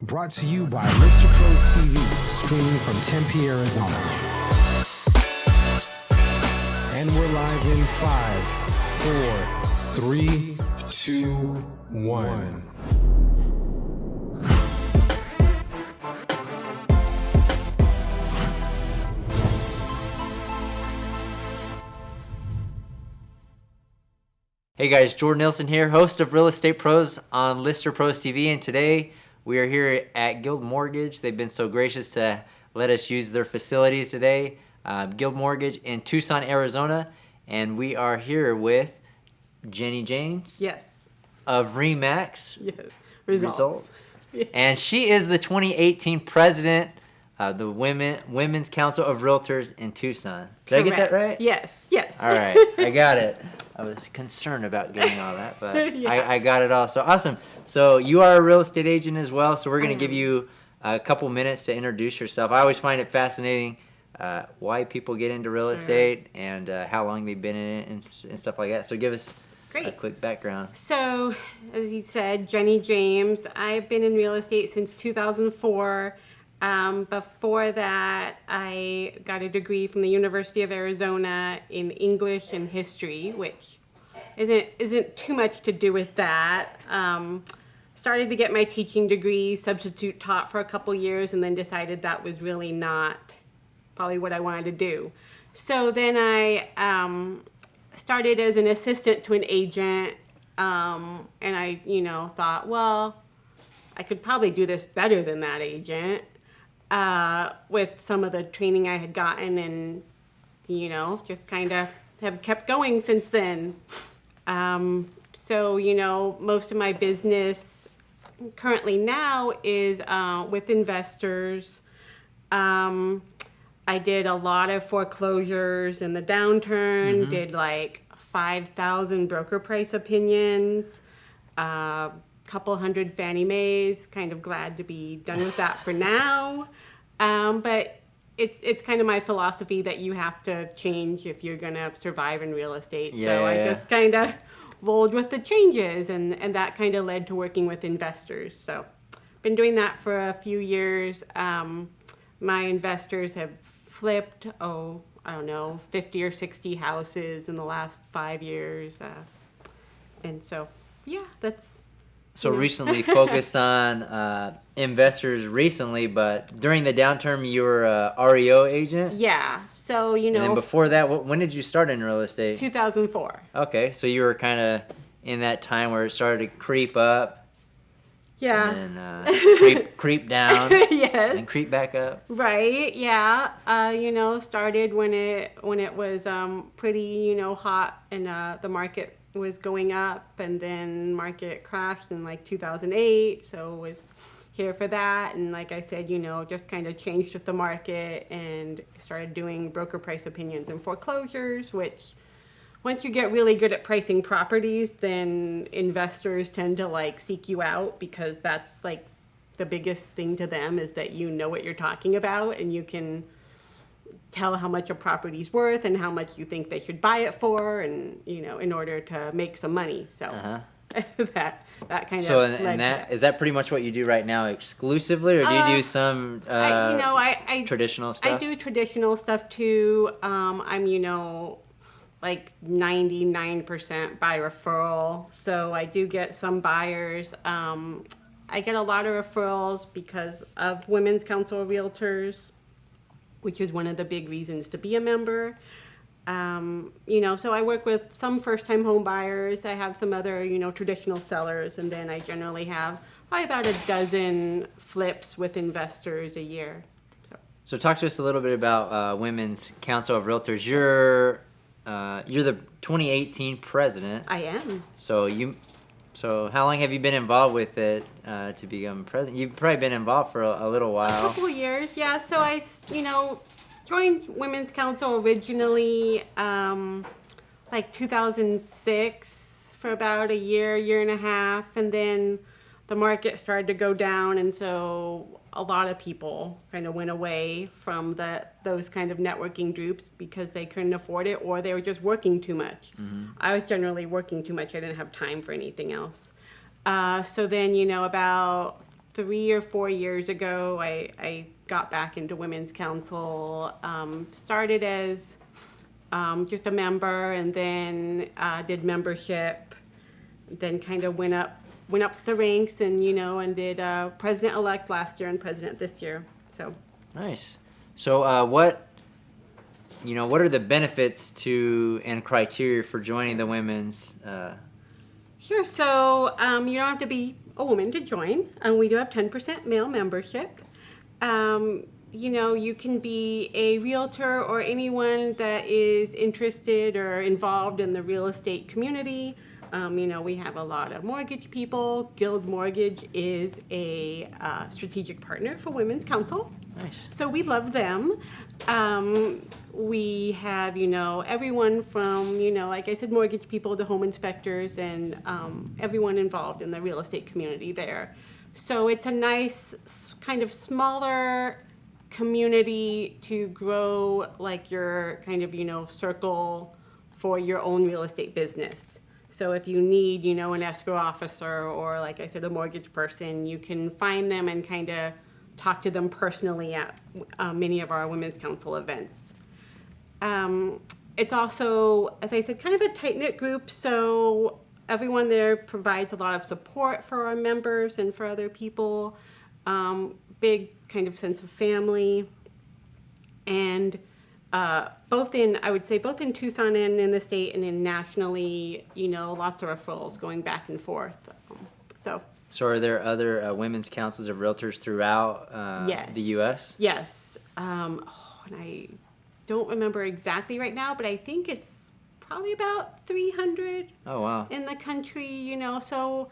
Brought to you by Mr. Pros TV, streaming from Tempe, Arizona. And we're live in 5, 4, 3, 2, 1. Hey guys, Jordan Nielsen here, host of Real Estate Pros on Lister Pros TV, and today we are here at Guild Mortgage. They've been so gracious to let us use their facilities today, Guild Mortgage in Tucson, Arizona, and we are here with Jennie James. Yes. Of RE/MAX. Yes. Results. Yes. And she is the 2018 president of the Women's Council of Realtors in Tucson. Did I get that right? Yes. All right, I got it. I was concerned about getting all that, but Yeah. I got it all. So awesome. So you are a real estate agent as well, so we're going to give you a couple minutes to introduce yourself. I always find it fascinating why people get into real estate and how long they've been in it and stuff like that. So give us a quick background. So, as he said, Jennie James. I've been in real estate since 2004. Before that, I got a degree from the University of Arizona in English and history, which isn't too much to do with that. Started to get my teaching degree, substitute taught for a couple years, and then decided that was really not probably what I wanted to do. So then I started as an assistant to an agent, and I, thought, well, I could probably do this better than that agent. With some of the training I had gotten, and just kind of have kept going since then. So most of my business currently now is with investors. I did a lot of foreclosures in the downturn, did like 5,000 broker price opinions, couple hundred Fannie Mae's, kind of glad to be done with that for now. But it's kind of my philosophy that you have to change if you're going to survive in real estate. I just kind of rolled with the changes, and that kind of led to working with investors. So been doing that for a few years. My investors have flipped, 50 or 60 houses in the last 5 years. And so, that's... So recently focused on investors recently, but during the downturn you were a REO agent? Yeah. So, And then before that, when did you start in real estate? 2004. Okay, so you were kind of in that time where it started to creep up. Yeah. And then creep down. Yes. And creep back up. Right. Yeah. Started when it was pretty, hot, and the market was going up, and then market crashed in like 2008, so was here for that, and like I said, just kind of changed with the market and started doing broker price opinions and foreclosures, which once you get really good at pricing properties, then investors tend to like seek you out, because that's like the biggest thing to them, is that you know what you're talking about, and you can tell how much a property's worth and how much you think they should buy it for, and in order to make some money. So that kind of. So and that is that pretty much what you do right now exclusively, or do you do some I traditional stuff? I do traditional stuff too. I'm like 99% by referral, so I do get some buyers. I get a lot of referrals because of Women's Council of Realtors, which is one of the big reasons to be a member. So I work with some first-time home buyers. I have some other, traditional sellers, and then I generally have probably about a dozen flips with investors a year. So talk to us a little bit about Women's Council of Realtors. You're the 2018 president. I am. So how long have you been involved with it to become president? You've probably been involved for a little while. A couple of years, yeah. So I, joined Women's Council originally like 2006 for about a year and a half, and then the market started to go down, and so a lot of people kind of went away from those kind of networking groups because they couldn't afford it, or they were just working too much. I was generally working too much. I didn't have time for anything else. So then, about 3 or 4 years ago, I got back into Women's Council. Started as just a member, and then did membership. Then kind of went up the ranks, and and did president-elect last year and president this year. So Nice. So what are the benefits to and criteria for joining the women's? Sure. So you don't have to be a woman to join. We do have 10% male membership. You can be a realtor or anyone that is interested or involved in the real estate community. We have a lot of mortgage people. Guild Mortgage is a strategic partner for Women's Council. Nice. So we love them. We have, everyone from, like I said, mortgage people to home inspectors, and everyone involved in the real estate community there. So it's a nice kind of smaller community to grow like your kind of, circle for your own real estate business. So if you need, an escrow officer or, like I said, a mortgage person, you can find them and kind of talk to them personally at many of our Women's Council events. It's also, as I said, kind of a tight-knit group, so everyone there provides a lot of support for our members and for other people. Big kind of sense of family. And both in Tucson and in the state and in nationally, lots of referrals going back and forth. So are there other women's councils of realtors throughout Yes. the U.S.? Yes. And I don't remember exactly right now, but I think it's probably about 300 Oh, wow. in the country, So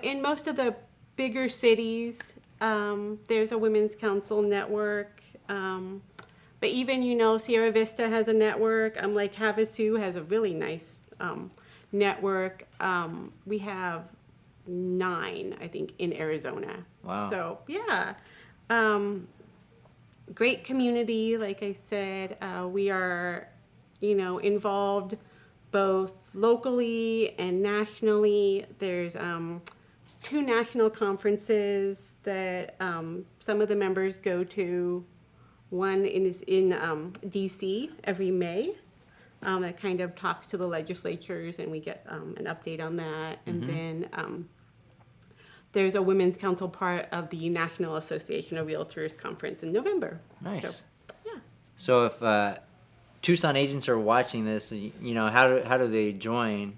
in most of the bigger cities, there's a Women's Council network. But even, Sierra Vista has a network. Lake Havasu has a really nice network. We have 9, I think, in Arizona. Wow. So, yeah. Great community, like I said. We are, involved both locally and nationally. There's 2 national conferences that some of the members go to. One is in D.C. every May. That kind of talks to the legislatures, and we get an update on that. And then there's a Women's Council part of the National Association of Realtors Conference in November. Nice. So, yeah. So if Tucson agents are watching this, how do they join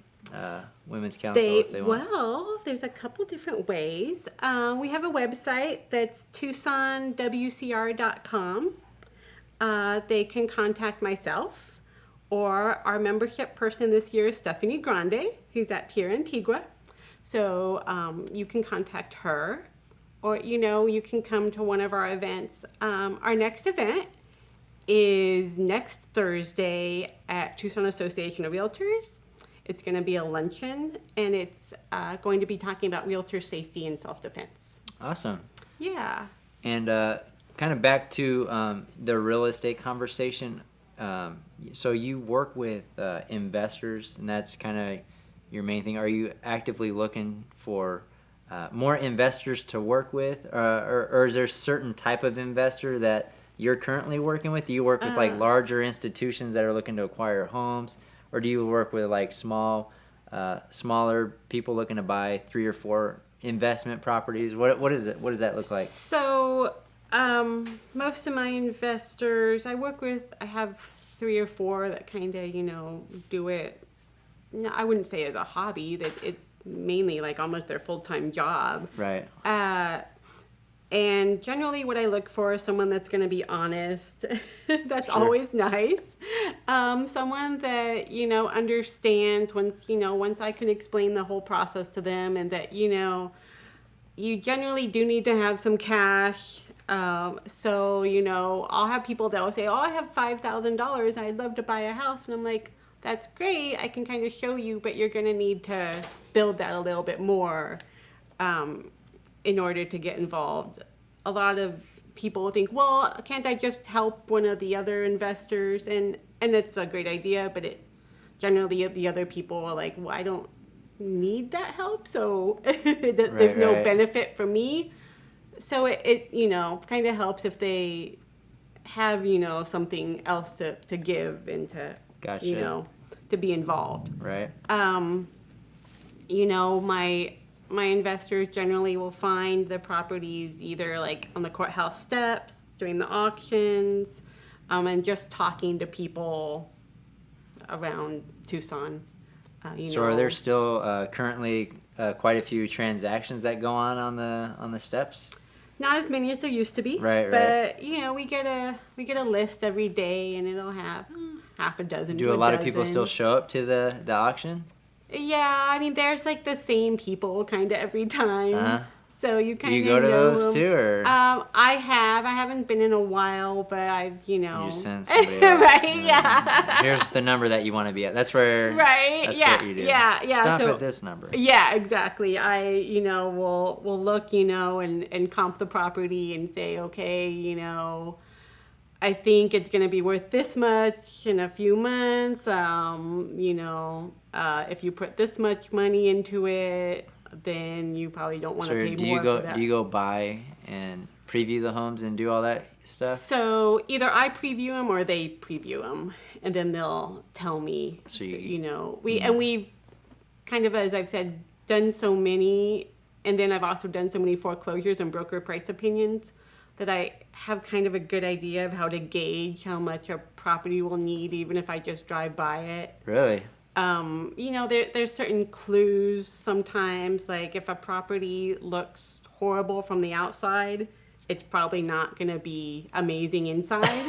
Women's Council if they want? Well, there's a couple different ways. We have a website that's TucsonWCR.com. They can contact myself, or our membership person this year is Stephanie Grande, who's at Pier Antigua. So you can contact her, or, you can come to one of our events. Our next event is next Thursday at Tucson Association of Realtors. It's going to be a luncheon, and it's going to be talking about realtor safety and self-defense. Awesome. Yeah. And kind of back to the real estate conversation. So you work with investors, and that's kind of your main thing. Are you actively looking for more investors to work with, or is there a certain type of investor that you're currently working with? Do you work with like larger institutions that are looking to acquire homes, or do you work with like smaller people looking to buy 3 or 4 investment properties? What is it? What does that look like? So most of my investors I work with, I have 3 or 4 that kind of, do it. No, I wouldn't say as a hobby. That it's mainly like almost their full-time job. Right. And generally what I look for is someone that's going to be honest. That's Sure. always nice. Someone that, understands once I can explain the whole process to them, and that, you generally do need to have some cash. So, I'll have people that will say, I have $5,000. I'd love to buy a house. And I'm like, that's great. I can kind of show you, but you're going to need to build that a little bit more in order to get involved. A lot of people think, well, can't I just help one of the other investors? And it's a great idea, but generally the other people are like, well, I don't need that help, so there's no benefit for me. So it you know, kind of helps if they have, you know, something else to give and to, Gotcha. you know, to be involved. Right. You know, my investors generally will find the properties either like on the courthouse steps during the auctions, and just talking to people around Tucson. You So know, are there still currently quite a few transactions that go on the steps? not as many as there used to be. Right, but you know, we get a list every day, and it'll have half a dozen. Do to a lot of people dozen. still show up to the auction? Yeah, I mean, there's like the same people kind of every time. Uh-huh. So you Do kind of you go to know those them. too, or I haven't been in a while, but I've, you know. you just send somebody else? Right, yeah. Here's the number that you want to be at. That's where. Right, That's yeah, what you do. yeah. Stop So, at this number. yeah, exactly. I, you know, will look, you know, and comp the property and say, okay, you know, I think it's going to be worth this much in a few months. You know, if you put this much money into it, then you probably don't want to So pay do more you go? for that. Do you go buy and preview the homes and do all that stuff? So either I preview them or they preview them, and then they'll tell me. So You know, we've kind of, as I've said, done so many, and then I've also done so many foreclosures and broker price opinions that I have kind of a good idea of how to gauge how much a property will need, even if I just drive by it. Really? You know, there's certain clues sometimes, like if a property looks horrible from the outside, it's probably not going to be amazing inside.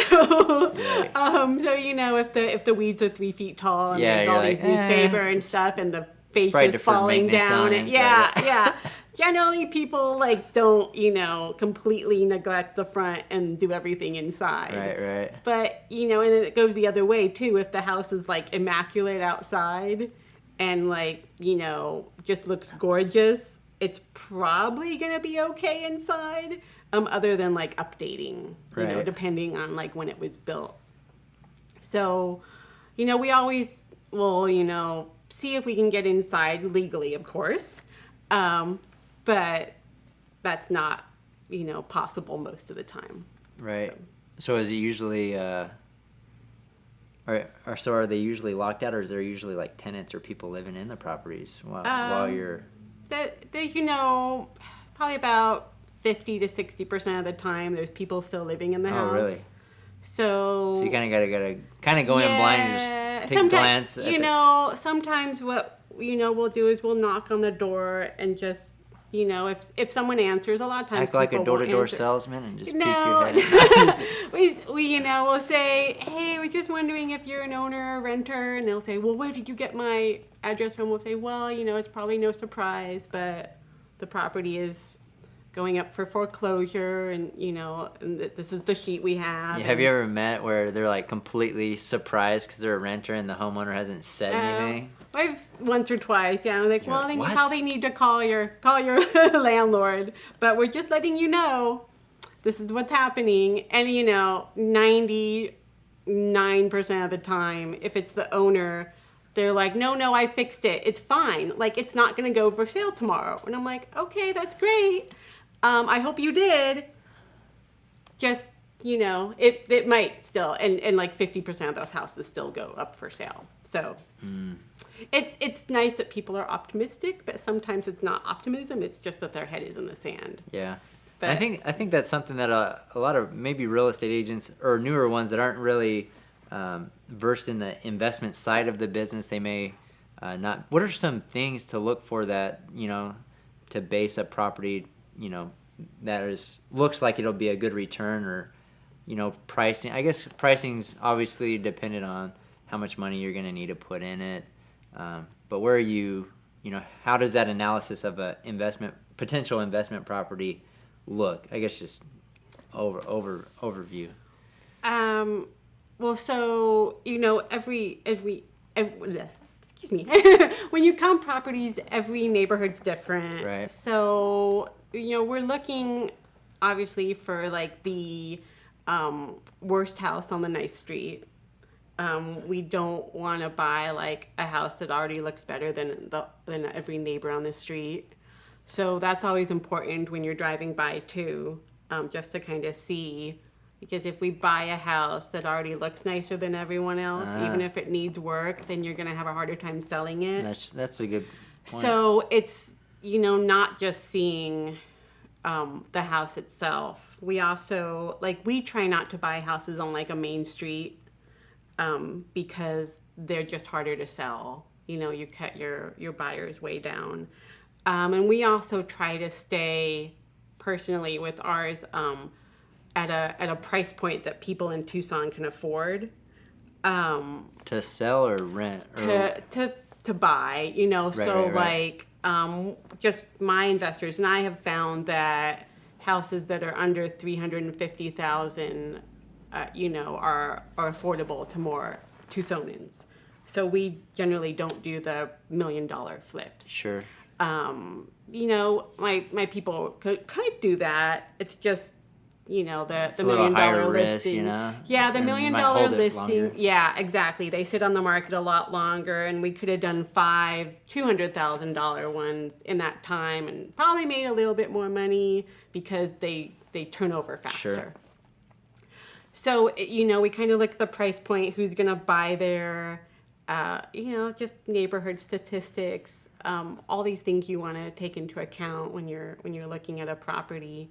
So, so you know, if the weeds are 3 feet tall and Yeah, there's you're all like, these newspaper and stuff, and the probably fascia's deferred falling maintenance on down, the and inside. yeah. Generally, people like don't, you know, completely neglect the front and do everything inside. Right. But, you know, and it goes the other way too. If the house is like immaculate outside and like, you know, just looks gorgeous, it's probably going to be okay inside, other than like updating, you know, Right. depending on like when it was built. So, you know, we always will, you know, see if we can get inside legally, of course. But that's not, you know, possible most of the time. Right. So is it usually, or so are they usually locked out, or is there usually like tenants or people living in the properties while you're? There's, you know, probably about 50 to 60% of the time there's people still living in the house. Oh, really? So So you kind of gotta kind of go in blind and just take a glance. At you know, sometimes what, you know, we'll do is we'll knock on the door and just, you know, if someone answers, a lot of times act like a people won't door-to-door answer. salesman and just peek No, your head. we you know, we'll say, hey, we're just wondering if you're an owner or renter, and they'll say, well, where did you get my address from? We'll say, well, you know, it's probably no surprise, but the property is going up for foreclosure, and you know, and this is the sheet we have. Have you ever met where they're like completely surprised because they're a renter and the homeowner hasn't said anything? I've once or twice, yeah. I'm like, You're well, like, then you "What?" probably need to call your landlord, but we're just letting you know this is what's happening. And you know, 99% of the time, if it's the owner, they're like, no, I fixed it. It's fine. Like, it's not going to go for sale tomorrow. And I'm like, okay, that's great. I hope you did. Just, you know, it might still, and like 50% of those houses still go up for sale. So it's nice that people are optimistic, but sometimes it's not optimism. It's just that their head is in the sand. Yeah. But I think that's something that a lot of maybe real estate agents or newer ones that aren't really versed in the investment side of the business, they may not. What are some things to look for that, you know, to base a property, you know, that looks like it'll be a good return, or, you know, pricing? I guess pricing's obviously dependent on how much money you're going to need to put in it. But where are you know, how does that analysis of a potential investment property look? I guess just overview. Well, so, you know, every excuse me, when you count properties, every neighborhood's different. Right. So, you know, we're looking obviously for like the worst house on the nice street. We don't want to buy like a house that already looks better than every neighbor on the street. So that's always important when you're driving by too, just to kind of see. Because if we buy a house that already looks nicer than everyone else, even if it needs work, then you're going to have a harder time selling it. That's a good point. So it's, not just seeing the house itself. We also, we try not to buy houses on like a main street because they're just harder to sell. You cut your buyers way down. And we also try to stay personally with ours at a price point that people in Tucson can afford. To sell or rent? To buy, Right. Just my investors and I have found that houses that are under 350,000, are affordable to more Tucsonans. So we generally don't do the $1 million flips. Sure. My people could do that. It's just, the It's $1 a little million higher risk, listing. Yeah, the $1 And million might hold it listing. longer. Yeah, exactly. They sit on the market a lot longer, and we could have done 5 $200,000 ones in that time, and probably made a little bit more money because they turn over faster. Sure. So we kind of look at the price point, who's gonna buy there. Just neighborhood statistics, all these things you want to take into account when you're looking at a property.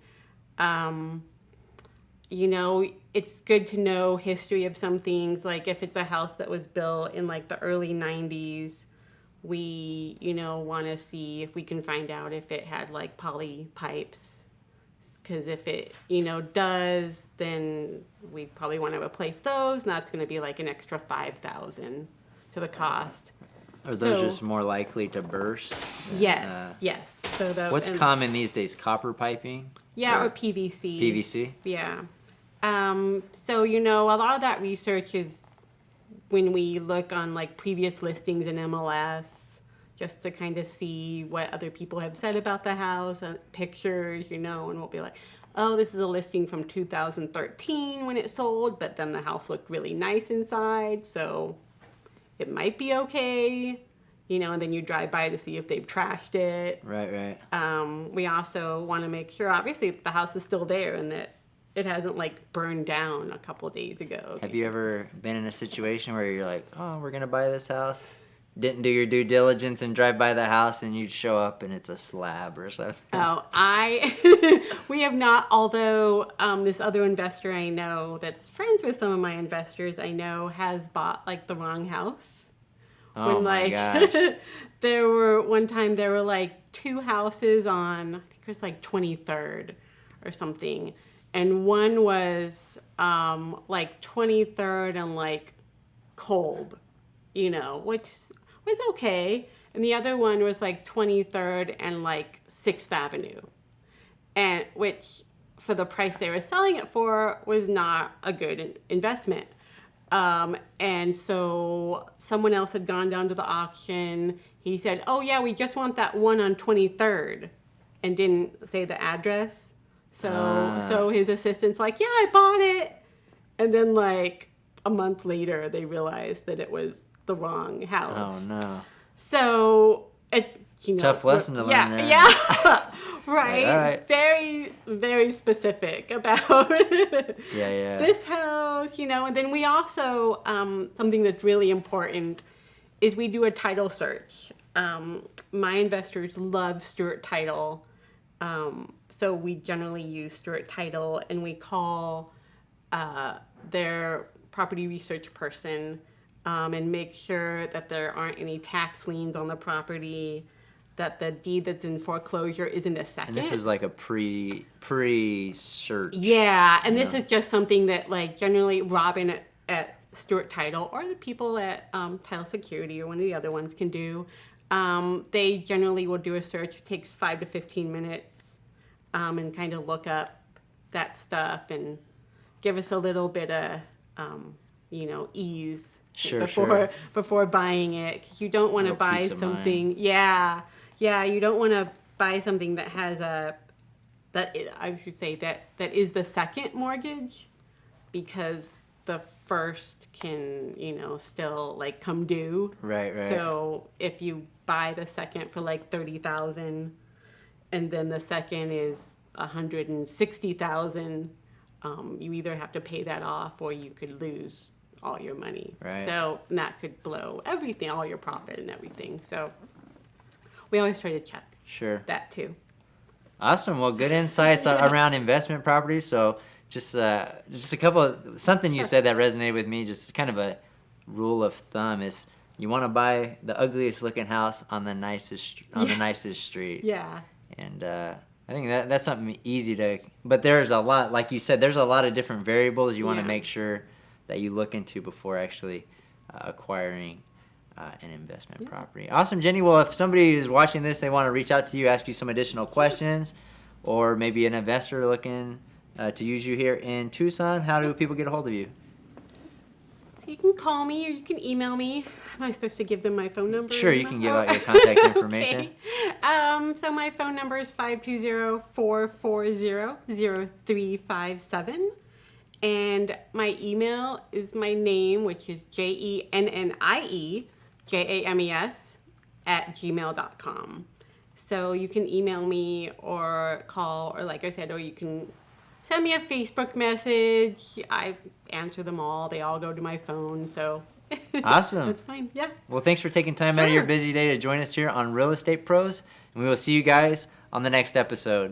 It's good to know history of some things. Like if it's a house that was built in like the early 90s, we, want to see if we can find out if it had like poly pipes. Because if it, does, then we probably want to replace those, and that's going to be like an extra $5,000 to the cost. Are those just more likely to burst? Yes. So what's common these days? Copper piping? Yeah, or PVC. PVC? Yeah. So, a lot of that research is when we look on like previous listings in MLS, just to kind of see what other people have said about the house, pictures, and we'll be like, oh, this is a listing from 2013 when it sold, but then the house looked really nice inside, so it might be okay, and then you drive by to see if they've trashed it. Right. We also want to make sure, obviously, the house is still there and that it hasn't like burned down a couple days ago. Have you ever been in a situation where you're like, oh, we're gonna buy this house, didn't do your due diligence and drive by the house, and you show up and it's a slab or something? Oh, we have not, although this other investor I know that's friends with some of my investors I know has bought like the wrong house. Oh my gosh. there were like 2 houses on, I think it was like 23rd or something. And one was like 23rd and like cold, which was okay. And the other one was like 23rd and like 6th Avenue. And which for the price they were selling it for was not a good investment. And so someone else had gone down to the auction. He said, oh yeah, we just want that one on 23rd, and didn't say the address. So his assistant's like, yeah, I bought it. And then like a month later, they realized that it was the wrong house. Oh no. So tough lesson to learn there. Yeah. Right. All right. Very, very specific about this house, and then we also, something that's really important is we do a title search. My investors love Stewart Title. So we generally use Stewart Title, and we call their property research person and make sure that there aren't any tax liens on the property, that the deed that's in foreclosure isn't a second. And this is like a pre-search. Yeah, and this is just something that like generally Robin at Stewart Title or the people at Title Security or one of the other ones can do. They generally will do a search. It takes 5 to 15 minutes and kind of look up that stuff and give us a little bit of, ease before buying it. 'Cause you don't want to buy something. Yeah, you don't want to buy something that has that is the second mortgage, because the first can, still like come due. Right. So if you buy the second for like $30,000 and then the second is 160,000. You either have to pay that off or you could lose all your money. Right. So and that could blow everything, all your profit and everything. So we always try to check Sure. that too. Awesome. Well, good insights around investment properties. So just a couple something you said that resonated with me. Just kind of a rule of thumb is you want to buy the ugliest looking house on the nicest the nicest street. Yeah. And I think that's something easy to. But there's a lot, like you said, there's a lot of different variables you want to Yeah. make sure that you look into before actually acquiring an investment property. Awesome, Jenny. Well, if somebody is watching this, they want to reach out to you, ask you some additional questions, or maybe an investor looking to use you here in Tucson, how do people get a hold of you? So you can call me or you can email me. Am I supposed to give them my phone number? Sure, you can give out your contact information. Okay. So my phone number is 520-440-0357. And my email is my name, which is JennieJames@gmail.com. So you can email me or call, or like I said, or you can send me a Facebook message. I answer them all. They all go to my phone. So Awesome. that's fine. Yeah. Well, thanks for taking time out of your Sure. busy day to join us here on Real Estate Pros, and we will see you guys on the next episode.